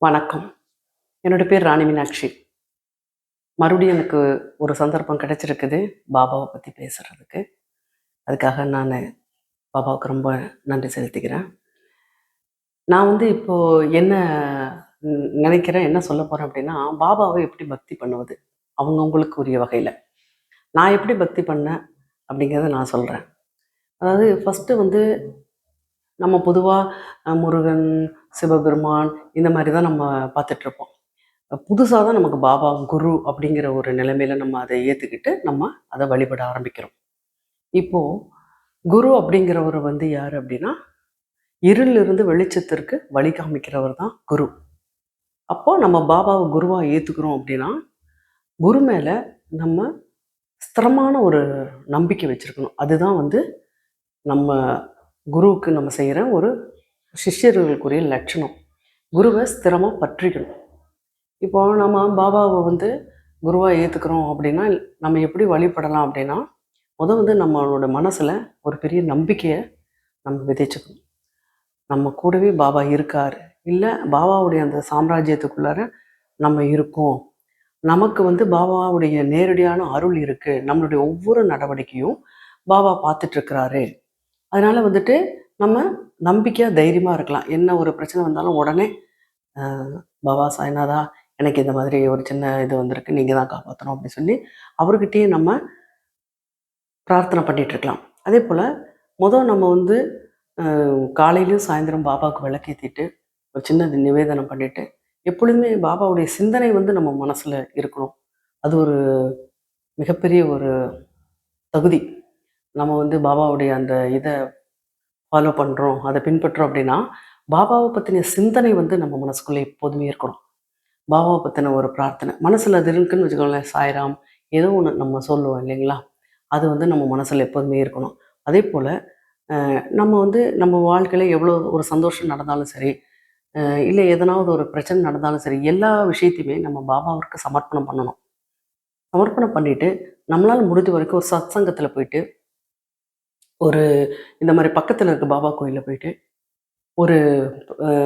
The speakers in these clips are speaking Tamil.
வணக்கம். என்னோட பேர் ராணி மீனாட்சி. மறுபடியும் எனக்கு ஒரு சந்தர்ப்பம் கிடைச்சிருக்குது, பாபாவ பத்தி பேசுறதுக்கு. அதுக்காக நானு பாபாவுக்கு ரொம்ப நன்றி செலுத்திக்கிறேன். நான் இப்போ என்ன நினைக்கிறேன், என்ன சொல்ல போறேன் அப்படின்னா, பாபாவ எப்படி பக்தி பண்ணுவது? அவங்கவங்களுக்கு உரிய வகையில. நான் எப்படி பக்தி பண்ணேன் அப்படிங்கிறத நான் சொல்றேன். அதாவது ஃபர்ஸ்ட்டு நம்ம பொதுவா முருகன், சிவபெருமான் இந்த மாரி தான் நம்ம பார்த்துட்ருப்போம். புதுசா தான் நமக்கு பாபா, குரு அப்படிங்கிற ஒரு நிலைமையில நம்ம அதை ஏத்துக்கிட்டு, நம்ம அத வழிபட ஆரம்பிக்கிறோம். இப்போ குரு அப்படிங்கிறவரு யாரு அப்படின்னா, இருளிலிருந்து வெளிச்சத்திற்கு வழி காமிக்கிறவர் தான் குரு. அப்போ நம்ம பாபாவ குருவா ஏத்துக்கிறோம் அப்படின்னா, குரு மேல நம்ம ஸ்திரமான ஒரு நம்பிக்கை வச்சிருக்கணும். அதுதான் நம்ம குருவுக்கு நம்ம செய்ற ஒரு சிஷ்யர்களுக்குரிய லட்சணம். குருவ ஸ்திரமா பற்றிக்கணும். இப்போ நம்ம பாபாவ குருவா ஏத்துக்கிறோம் அப்படின்னா, நம்ம எப்படி வழிபடலாம் அப்படின்னா, நம்மளோட மனசுல ஒரு பெரிய நம்பிக்கைய நம்ம விதைச்சுக்கணும். நம்ம கூடவே பாபா இருக்காரு. இல்ல பாபாவுடைய அந்த சாம்ராஜ்யத்துக்குள்ளார நம்ம இருக்கோம். நமக்கு பாபாவுடைய நேரடியான அருள் இருக்கு. நம்மளுடைய ஒவ்வொரு நடவடிக்கையும் பாபா பார்த்துட்டுருக்கிறாரு. அதனால நம்ம நம்பிக்கையா, தைரியமா இருக்கலாம். என்ன ஒரு பிரச்சனை வந்தாலும் உடனே அ பாபா சாய்நாதா, எனக்கு இந்த மாதிரி ஒரு சின்ன இது வந்திருக்கு. நீங்க தான் காப்பாத்தணும் அப்படி சொல்லி அவர்கிட்டயே நம்ம பிரார்த்தனை பண்ணிட்டு இருக்கலாம். அதேபோல நம்ம காலையிலயும் சாயந்தரம் பாபாவுக்கு விளக்கேத்திட்டு, ஒரு சின்ன நிவேதனம் பண்ணிட்டு, எப்பொழுதுமே பாபாவுடைய சிந்தனை நம்ம மனசுல இருக்கணும். அது ஒரு மிகப்பெரிய ஒரு தகுதி. நம்ம பாபாவுடைய அந்த இத ஃபாலோ பண்றோம், அத பின்பற்றோம் அப்படின்னா, பாபாவ பத்தின சிந்தனை நம்ம மனசுக்குள்ள எப்போதுமே இருக்கணும். பாபாவ பத்தின ஒரு பிரார்த்தனை. மனசுல அது இருக்குன்னு வச்சுக்கோங்களேன், சாய்ராம் ஏதோ ஒண்ணு நம்ம சொல்லுவோம் இல்லைங்களா? அது நம்ம மனசுல எப்போதுமே இருக்கணும். அதேபோல நம்ம நம்ம வாழ்க்கையில எவ்வளோ ஒரு சந்தோஷம் நடந்தாலும் சரி, இல்லை எதனாவது ஒரு பிரச்சனை நடந்தாலும் சரி, எல்லா விஷயத்தையுமே நம்ம பாபாவிற்கு சமர்ப்பணம் பண்ணணும். சமர்ப்பணம் பண்ணிட்டு, நம்மளால முடிஞ்ச வரைக்கும் ஒரு சத்சங்கத்துல போயிட்டு, ஒரு இந்த மாரி பக்கத்துல இருக்க பாபா கோயில்ல போயிட்டு, ஒரு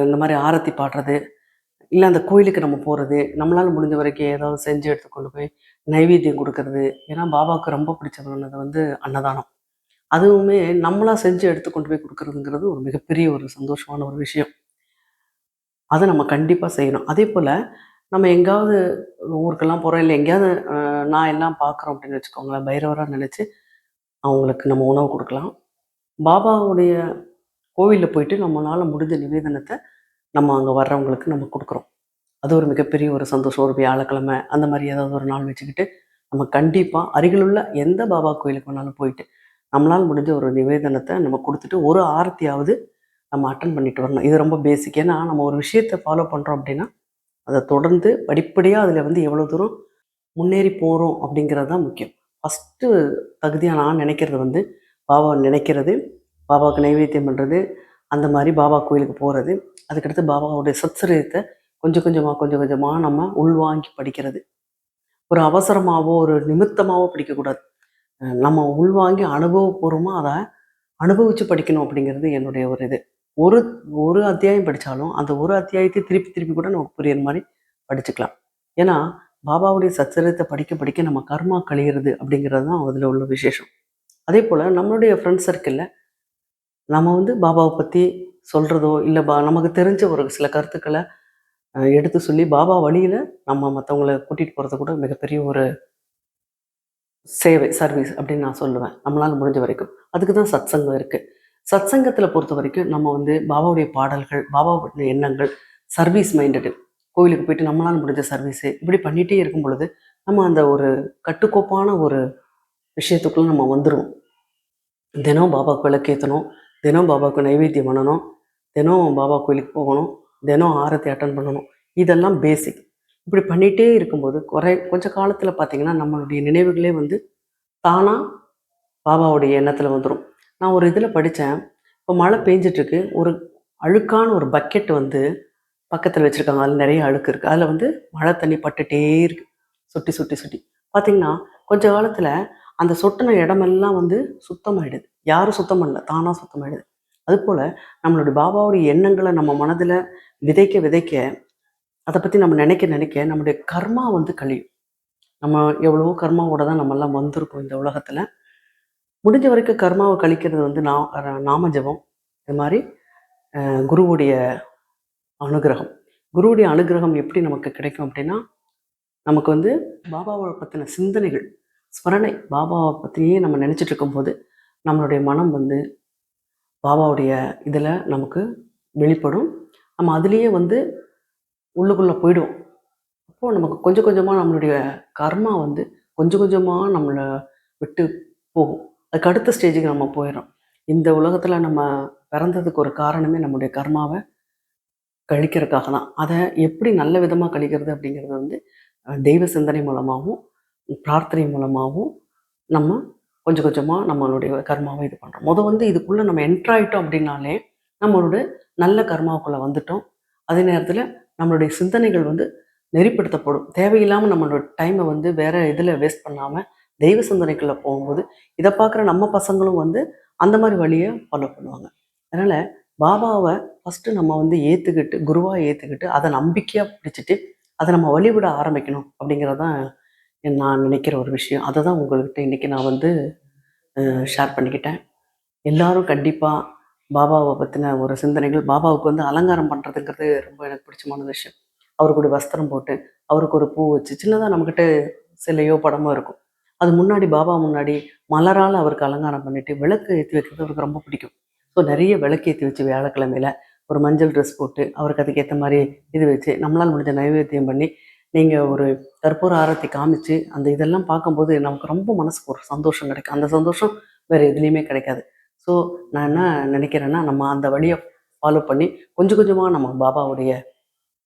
இந்த மாரி ஆரத்தி பாடுறது, இல்ல அந்த கோயிலுக்கு நம்ம போறது, நம்மளால முடிஞ்ச வரைக்கும் ஏதாவது செஞ்சு எடுத்து கொண்டு போய் நைவேத்தியம் குடுக்கறது. ஏன்னா, பாபாவுக்கு ரொம்ப பிடிச்சமானது அன்னதானம். அதுவுமே நம்மளா செஞ்சு எடுத்து கொண்டு போய் குடுக்குறதுங்கிறது ஒரு மிகப்பெரிய ஒரு சந்தோஷமான ஒரு விஷயம். அத நம்ம கண்டிப்பா செய்யணும். அதேபோல நம்ம எங்கேயாவது ஊருக்கெல்லாம் போறோம், இல்ல எங்கேயாவது நான் எல்லாம் பார்க்குறோம் அப்படின்னு வச்சுக்கோங்களேன், பைரவரா நெனச்சு அவங்களுக்கு நம்ம உணவு குடுக்கலாம். பாபாவுடைய கோவில்ல போயிட்டு நம்மளால முடிஞ்ச நிவேதனத்த நம்ம அங்க வர்றவங்களுக்கு நம்ம குடுக்குறோம். அது ஒரு மிகப்பெரிய ஒரு சந்தோஷம். ஒரு வியாழக்கிழமை அந்த மாரி ஏதாவது ஒரு நாள் வச்சுக்கிட்டு, நம்ம கண்டிப்பா அருகிலுள்ள எந்த பாபா கோயிலுக்கு வேணாலும் போயிட்டு, நம்மளால முடிஞ்ச ஒரு நிவேதனத்த நம்ம குடுத்துட்டு, ஒரு ஆரத்தியாவது நம்ம அட்டெண்ட் பண்ணிட்டு வரணும். இது ரொம்ப பேசிக். ஏன்னா, நம்ம ஒரு விஷயத்த ஃபாலோ பண்றோம் அப்படின்னா, அத தொடர்ந்து படிப்படியா அதில எவ்வளோ தூரம் முன்னேறி போறோம் அப்படிங்கிறது தான் முக்கியம். ஃபர்ஸ்ட்டு தகுதியா நான் நினைக்கிறது பாபாவ நினைக்கிறது, பாபாவுக்கு நைவேத்தியம் பண்றது, அந்த மாரி பாபா கோயிலுக்கு போறது. அதுக்கடுத்து பாபாவுடைய சத்சரீரத்த கொஞ்சம் கொஞ்சமா, கொஞ்சம் கொஞ்சமா நம்ம உள்வாங்கி படிக்கிறது. ஒரு அவசரமாவோ, ஒரு நிமித்தமாவோ படிக்கக்கூடாது. நம்ம உள்வாங்கி அனுபவபூர்வமா அத அனுபவிச்சு படிக்கணும் அப்படிங்கிறது என்னுடைய ஒரு இது. ஒரு ஒரு அத்தியாயம் படிச்சாலும், அந்த ஒரு அத்தியாயத்தை திருப்பி திருப்பி கூட நமக்கு புரியிற மாரி படிச்சுக்கலாம். ஏன்னா, பாபாவுடைய சச்சரித்த படிக்க படிக்க நம்ம கர்மா கழியிறது அப்படிங்கிறது தான் அதில உள்ள விசேஷம். அதேபோல நம்மளுடைய ஃப்ரெண்ட்ஸ் சர்க்கிள்ல நம்ம பாபாவ பத்தி சொல்றதோ, இல்ல நமக்கு தெரிஞ்ச ஒரு சில கருத்துக்கள எடுத்து சொல்லி பாபா வழியில நம்ம மத்தவங்கள கூட்டிட்டு போறது கூட மிகப்பெரிய ஒரு சேவை, சர்வீஸ் அப்படின்னு நான் சொல்லுவேன். நம்மளால முடிஞ்ச வரைக்கும். அதுக்கு தான் சத்சங்கம் இருக்கு. சத்சங்கத்தில பொறுத்தவரைக்கும் நம்ம பாபாவுடைய பாடல்கள், பாபாவுடைய எண்ணங்கள், சர்வீஸ் மைண்டடு. கோவிலுக்கு போயிட்டு நம்மளால முடிஞ்ச சர்வீஸு, இப்படி பண்ணிட்டே இருக்கும் பொழுது, நம்ம அந்த ஒரு கட்டுக்கோப்பான ஒரு விஷயத்துக்குள்ள நம்ம வந்துருவோம். தினம் பாபாவுக்கு விளக்கேத்தணும், தினம் பாபாவுக்கு நைவேத்தியம் பண்ணணும், தினம் பாபா கோயிலுக்கு போகணும், தினம் ஆரத்தி அட்டெண்ட் பண்ணணும். இதெல்லாம் பேசிக். இப்படி பண்ணிட்டே இருக்கும்போது, கொஞ்ச காலத்தில பார்த்தீங்கன்னா, நம்மளுடைய நினைவுகளே தானா பாபாவுடைய எண்ணத்துல வந்துரும். நான் ஒரு இதில படிச்சேன். இப்போ மழை பெஞ்சுட்ருக்கு. ஒரு அழுக்கான ஒரு பக்கெட் பக்கத்துல வச்சிருக்காங்க. அதில நெறைய அழுக்கு இருக்கு. அதில மழை தண்ணி பட்டுட்டே இருக்கு. சொட்டி, சொட்டி, சொட்டி. பார்த்தீங்கன்னா, கொஞ்ச காலத்தில அந்த சொட்டுன இடமெல்லாம் சுத்தமாயிடுது. யாரும் சுத்தம் பண்ணல. தானா சுத்தமாயிடுது. அதுபோல நம்மளுடைய பாபாவுடைய எண்ணங்கள நம்ம மனதில விதைக்க, விதைக்க அதை பற்றி நம்ம நினைக்க நினைக்க நம்முடைய கர்மா வந்து கழியும். நம்ம எவ்வளவோ கர்மாவோட தான் நம்மெல்லாம் வந்திருக்கோம் இந்த உலகத்தில். முடிஞ்ச வரைக்கும் கர்மாவை கழிக்கிறது வந்து நாம ஜெபம், இது மாதிரி குருவுடைய அனுகிரகம். குருவுடைய அனுகிரகம் எப்படி நமக்கு கிடைக்கும் அப்படின்னா, நமக்கு வந்து பாபாவை பற்றின சிந்தனைகள், ஸ்மரணை, பாபாவை பற்றியே நம்ம நினச்சிட்டு இருக்கும்போது நம்மளுடைய மனம் வந்து பாபாவுடைய இதில் நமக்கு வெளிப்படும். நம்ம அதுலேயே வந்து உள்ளுக்குள்ளே போயிடுவோம். அப்போது நமக்கு கொஞ்சம் கொஞ்சமாக நம்மளுடைய கர்மா வந்து கொஞ்சம் கொஞ்சமாக நம்மளை விட்டு போகும். அதுக்கு அடுத்த ஸ்டேஜுக்கு நம்ம போயிடும். இந்த உலகத்தில் நம்ம பிறந்ததுக்கு ஒரு காரணமே நம்முடைய கர்மாவை கழிக்கிறதுக்காக தான். அதை எப்படி நல்ல விதமாக கழிக்கிறது அப்படிங்கிறது வந்து தெய்வ சிந்தனை மூலமாகவும் பிரார்த்தனை மூலமாகவும் நம்ம கொஞ்சம் கொஞ்சமாக நம்மளுடைய கர்மாவை இது பண்ணுறோம். வந்து இதுக்குள்ளே நம்ம என்ட்ராயிட்டோம் அப்படின்னாலே நம்மளோட நல்ல கர்மாவுக்குள்ளே வந்துட்டோம். அதே நேரத்தில் நம்மளுடைய சிந்தனைகள் வந்து நெறிப்படுத்தப்படும். தேவையில்லாமல் நம்மளோட டைமை வந்து வேறு இதில் வேஸ்ட் பண்ணாமல் தெய்வ சிந்தனைக்குள்ளே போகும்போது இதை பார்க்குற நம்ம பசங்களும் வந்து அந்த மாதிரி வழியை ஃபாலோ பண்ணுவாங்க. அதனால் பாபாவை ஃபஸ்ட்டு நம்ம வந்து ஏற்றுக்கிட்டு, குருவாக ஏற்றுக்கிட்டு, அதை நம்பிக்கையாக பிடிச்சிட்டு அதை நம்ம வழிவிட ஆரம்பிக்கணும் அப்படிங்கிறது தான் நான் நினைக்கிற ஒரு விஷயம். அதை தான் உங்கள்கிட்ட இன்றைக்கி நான் வந்து ஷேர் பண்ணிக்கிட்டேன். எல்லாரும் கண்டிப்பாக பாபாவை பற்றின ஒரு சிந்தனைகள், பாபாவுக்கு வந்து அலங்காரம் பண்ணுறதுங்கிறது ரொம்ப எனக்கு பிடிச்சமான விஷயம். அவருக்கு ஒரு வஸ்திரம் போட்டு, அவருக்கு ஒரு பூ வச்சு, சின்னதாக நம்மக்கிட்ட சிலையோ படமோ இருக்கும். அது முன்னாடி பாபா முன்னாடி மலரால் அவருக்கு அலங்காரம் பண்ணிவிட்டு விளக்கு ஏற்றி வைக்கிறது அவருக்கு ரொம்ப பிடிக்கும். ஸோ நிறைய விளக்கு ஏற்றி வச்சு வியாழக்கிழமையில் ஒரு மஞ்சள் ட்ரெஸ் போட்டு அவருக்கு அதுக்கேற்ற மாதிரி இது வச்சு நம்மளால் முடிஞ்ச நைவேத்தியம் பண்ணி நீங்கள் ஒரு கற்பூர ஆரத்தி காமிச்சு அந்த இதெல்லாம் பார்க்கும்போது நமக்கு ரொம்ப மனசுக்கு ஒரு சந்தோஷம் கிடைக்கும். அந்த சந்தோஷம் வேறு எதுலேயுமே கிடைக்காது. ஸோ நான் என்ன நினைக்கிறேன்னா, நம்ம அந்த வழியை ஃபாலோ பண்ணி கொஞ்சம் கொஞ்சமாக நம்ம பாபாவுடைய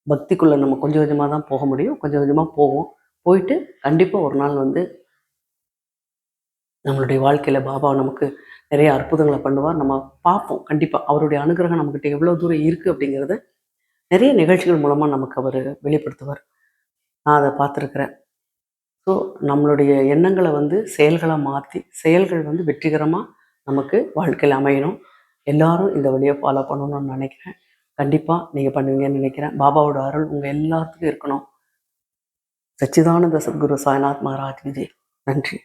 பக்திக்குள்ளே நம்ம கொஞ்சம் கொஞ்சமாக தான் போக முடியும். கொஞ்சம் கொஞ்சமாக போவோம். போயிட்டு கண்டிப்பாக ஒரு நாள் வந்து நம்மளுடைய வாழ்க்கையில் பாபா நமக்கு நிறைய அற்புதங்களை பண்ணுவார். நம்ம பார்ப்போம். கண்டிப்பாக அவருடைய அனுகிரகம் நம்மக்கிட்ட எவ்வளோ தூரம் இருக்குது அப்படிங்கிறத நிறைய நிகழ்ச்சிகள் மூலமாக நமக்கு அவர் வெளிப்படுத்துவார். நான் அதை பார்த்துருக்குறேன். ஸோ நம்மளுடைய எண்ணங்களை வந்து செயல்களாக மாற்றி, செயல்கள் வந்து வெற்றிகரமாக நமக்கு வாழ்க்கையில் அமையணும். எல்லாரும் இந்த வழியை ஃபாலோ பண்ணணும்னு நினைக்கிறேன். கண்டிப்பாக நீங்கள் பண்ணுவீங்கன்னு நினைக்கிறேன். பாபாவோட அருள் உங்கள் எல்லாத்துக்கும் இருக்கணும். சச்சிதானந்த சத்குரு சாய்நாத் மகாராஜ் ஜி. நன்றி.